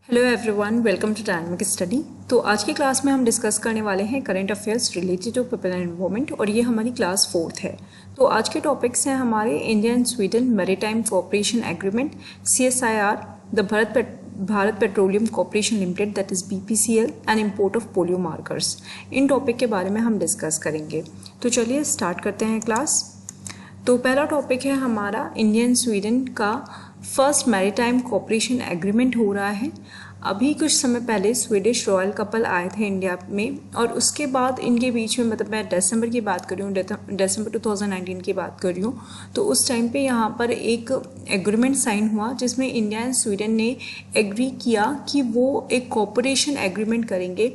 Hello everyone, welcome to dynamic study. तो आज की क्लास में हम डिस्कस करने वाले हैं current affairs related to people and environment और ये हमारी क्लास 4th है। तो आज के टॉपिक्स हैं हमारे India and Sweden maritime cooperation agreement, CSIR, the Bharat petroleum corporation limited that is BPCL and import of polio markers. In topic के बारे में हम डिस्कस करेंगे। तो चलिए स्टार्ट करते हैं क्लास। तो पहला टॉपिक है हमारा इंडिया एंड स्वीडन का फर्स्ट मैरीटाइम कोऑपरेशन एग्रीमेंट हो रहा है। अभी कुछ समय पहले स्वीडिश रॉयल कपल आए थे इंडिया में और उसके बाद इनके बीच में, मतलब मैं दिसंबर की बात कर रही हूँ, दिसंबर 2019 की बात कर रही हूँ। तो उस टाइम पे यहाँ पर एक एग्रीमेंट साइन हुआ जिसमें इंडिया एंड स्वीडन ने एग्री किया कि वो एक कोऑपरेशन एग्रीमेंट करेंगे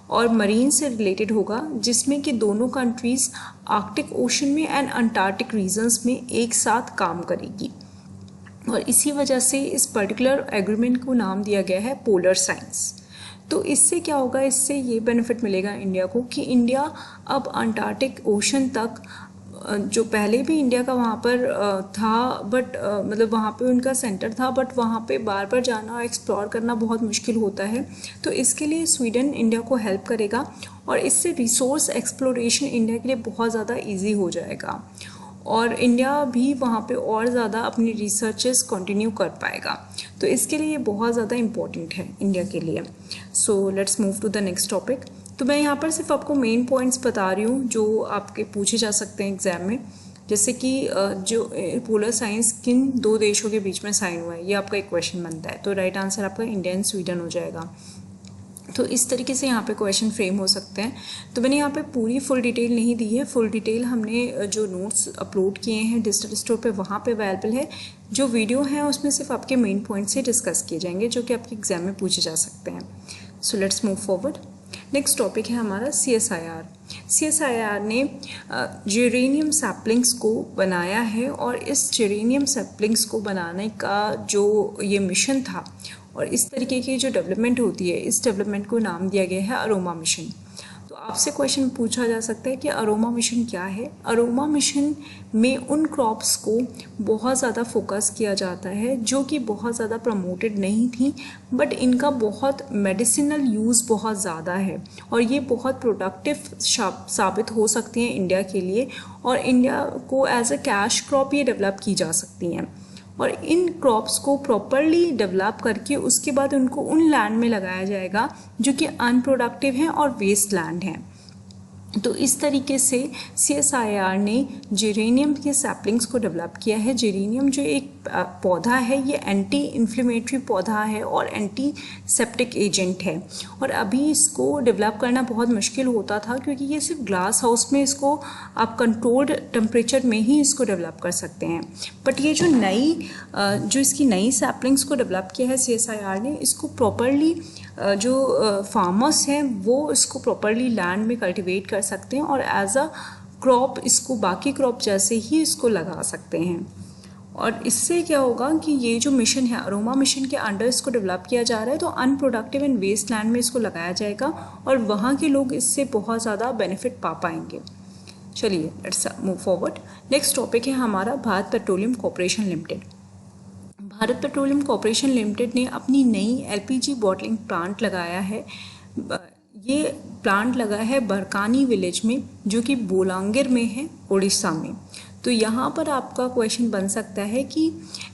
और मरीन से रिलेटेड होगा, जिसमें कि दोनों कंट्रीज़ आर्कटिक ओशन में एंड अंटार्कटिक रीजन्स में एक साथ काम करेगी। और इसी वजह से इस पर्टिकुलर एग्रीमेंट को नाम दिया गया है पोलर साइंस। तो इससे क्या होगा, इससे ये बेनिफिट मिलेगा इंडिया को कि इंडिया अब अंटार्कटिक ओशन तक, जो पहले भी इंडिया का वहाँ पर था बट मतलब वहाँ पे उनका सेंटर था, बट वहाँ पे बार बार जाना एक्सप्लोर करना बहुत मुश्किल होता है। तो इसके लिए स्वीडन इंडिया को हेल्प करेगा और इससे रिसोर्स एक्सप्लोरेशन इंडिया के लिए बहुत ज़्यादा ईजी हो जाएगा और इंडिया भी वहाँ पे और ज़्यादा अपनी रिसर्चेस कंटिन्यू कर पाएगा। तो इसके लिए ये बहुत ज़्यादा इम्पोर्टेंट है इंडिया के लिए। So let's move to the next topic. तो मैं यहाँ पर सिर्फ आपको मेन पॉइंट्स बता रही हूँ जो आपके पूछे जा सकते हैं एग्जाम में, जैसे कि जो पोलर साइंस किन दो देशों के बीच में साइन हुआ है, ये आपका एक क्वेश्चन बनता है। तो राइट आंसर आपका इंडिया एंड स्वीडन हो जाएगा। तो इस तरीके से यहाँ पे क्वेश्चन फ्रेम हो सकते हैं। तो मैंने यहाँ पे पूरी फुल डिटेल नहीं दी है, फुल डिटेल हमने जो नोट्स अपलोड किए हैं डिजिटल स्टोर पे वहाँ पे अवेलेबल है। जो वीडियो है उसमें सिर्फ आपके मेन पॉइंट से डिस्कस किए जाएंगे जो कि आपके एग्जाम में पूछे जा सकते हैं। सो let's move forward. Next topic है हमारा CSIR। CSIR ने जेरेनियम सैपलिंग्स को बनाया है और इस जेरेनियम सैपलिंग्स को बनाने का जो ये मिशन था और इस तरीके की जो डेवलपमेंट होती है, इस डेवलपमेंट को नाम दिया गया है अरोमा मिशन। तो आपसे क्वेश्चन पूछा जा सकता है कि अरोमा मिशन क्या है। अरोमा मिशन में उन क्रॉप्स को बहुत ज़्यादा फोकस किया जाता है जो कि बहुत ज़्यादा प्रमोटेड नहीं थी, बट इनका बहुत मेडिसिनल यूज़ बहुत ज़्यादा है और ये बहुत प्रोडक्टिव साबित हो सकती हैं इंडिया के लिए और इंडिया को एज अ कैश क्रॉप ये डेवलप की जा सकती हैं। और इन क्रॉप्स को प्रॉपरली डेवलप करके उसके बाद उनको उन लैंड में लगाया जाएगा जो कि अनप्रोडक्टिव हैं और वेस्ट लैंड हैं। तो इस तरीके से CSIR ने जेरेनियम के सैपलिंग्स को डेवलप किया है। जेरेनियम जो एक पौधा है, ये एंटी इन्फ्लेमेटरी पौधा है और एंटी सेप्टिक एजेंट है और अभी इसको डेवलप करना बहुत मुश्किल होता था क्योंकि ये सिर्फ ग्लास हाउस में इसको आप कंट्रोल्ड टेम्परेचर में ही इसको डेवलप कर सकते हैं। बट ये जो इसकी नई सैपलिंग्स को डेवलप किया है CSIR ने, इसको प्रॉपरली जो फार्मर्स हैं वो इसको प्रॉपरली लैंड में कल्टिवेट कर सकते हैं और एज अ क्रॉप इसको बाकी क्रॉप जैसे ही इसको लगा सकते हैं। और इससे क्या होगा कि ये जो मिशन है, अरोमा मिशन के अंडर इसको डेवलप किया जा रहा है, तो अनप्रोडक्टिव एंड वेस्ट लैंड में इसको लगाया जाएगा और वहाँ के लोग इससे बहुत ज़्यादा बेनिफिट पा पाएंगे। चलिए let's move forward. Next topic है हमारा Bharat petroleum corporation limited. Bharat petroleum corporation limited ने अपनी नई LPG बॉटलिंग प्लांट लगाया है। ये प्लांट लगा है बरकानी विलेज में जो कि बोलांगीर में है, उड़ीसा में। तो यहाँ पर आपका क्वेश्चन बन सकता है कि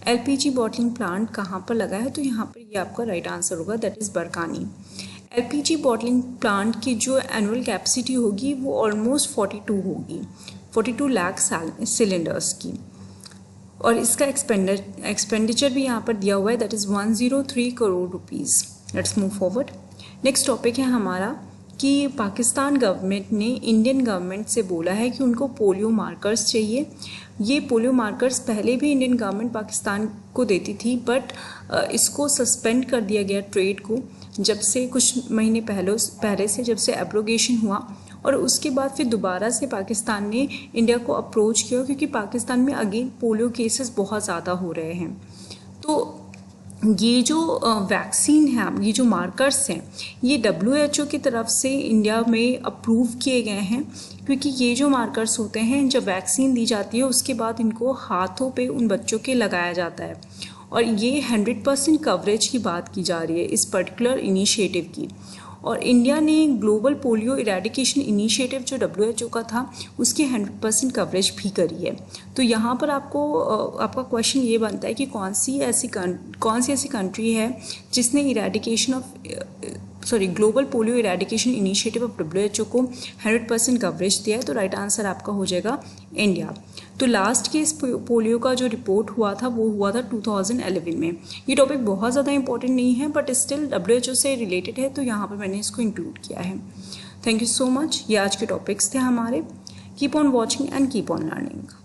LPG बॉटलिंग प्लांट कहाँ पर लगा है, तो यहाँ पर ये आपका राइट आंसर होगा, that is Barkani. LPG bottling plant की जो एनुअल कैपेसिटी होगी वो ऑलमोस्ट 42 होगी, 42 लाख सिलेंडर्स की और इसका एक्सपेंडिचर भी यहाँ पर दिया हुआ है, that is 103 crore rupees. Let's move forward. Next topic है हमारा कि पाकिस्तान गवर्नमेंट ने इंडियन गवर्नमेंट से बोला है कि उनको पोलियो मार्कर्स चाहिए। ये पोलियो मार्कर्स पहले भी इंडियन गवर्नमेंट पाकिस्तान को देती थी, बट इसको सस्पेंड कर दिया गया ट्रेड को जब से कुछ महीने पहले से जब से एब्रोगेशन हुआ और उसके बाद फिर दोबारा से पाकिस्तान ने इंडिया को अप्रोच किया क्योंकि पाकिस्तान में अगेन पोलियो केसेस बहुत ज़्यादा हो रहे हैं। तो ये जो वैक्सीन है, ये जो मार्कर्स हैं, ये WHO की तरफ से इंडिया में अप्रूव किए गए हैं क्योंकि ये जो मार्कर्स होते हैं, जब वैक्सीन दी जाती है उसके बाद इनको हाथों पे उन बच्चों के लगाया जाता है और ये 100% कवरेज की बात की जा रही है इस पर्टिकुलर इनिशिएटिव की। और इंडिया ने ग्लोबल पोलियो इरेडिकेशन इनिशिएटिव जो WHO का था उसकी 100% कवरेज भी करी है। तो यहाँ पर आपका क्वेश्चन ये बनता है कि कौन सी ऐसी कंट्री है जिसने global polio eradication initiative of WHO को 100% कवरेज दिया है। तो राइट आंसर आपका हो जाएगा इंडिया। तो लास्ट केस पोलियो का जो रिपोर्ट हुआ था वो हुआ था 2011 में। ये टॉपिक बहुत ज़्यादा इंपॉर्टेंट नहीं है बट स्टिल WHO से रिलेटेड है, तो यहाँ पर मैंने इसको इंक्लूड किया है। Thank you so much. ये आज के टॉपिक्स थे हमारे। Keep on watching and keep on learning.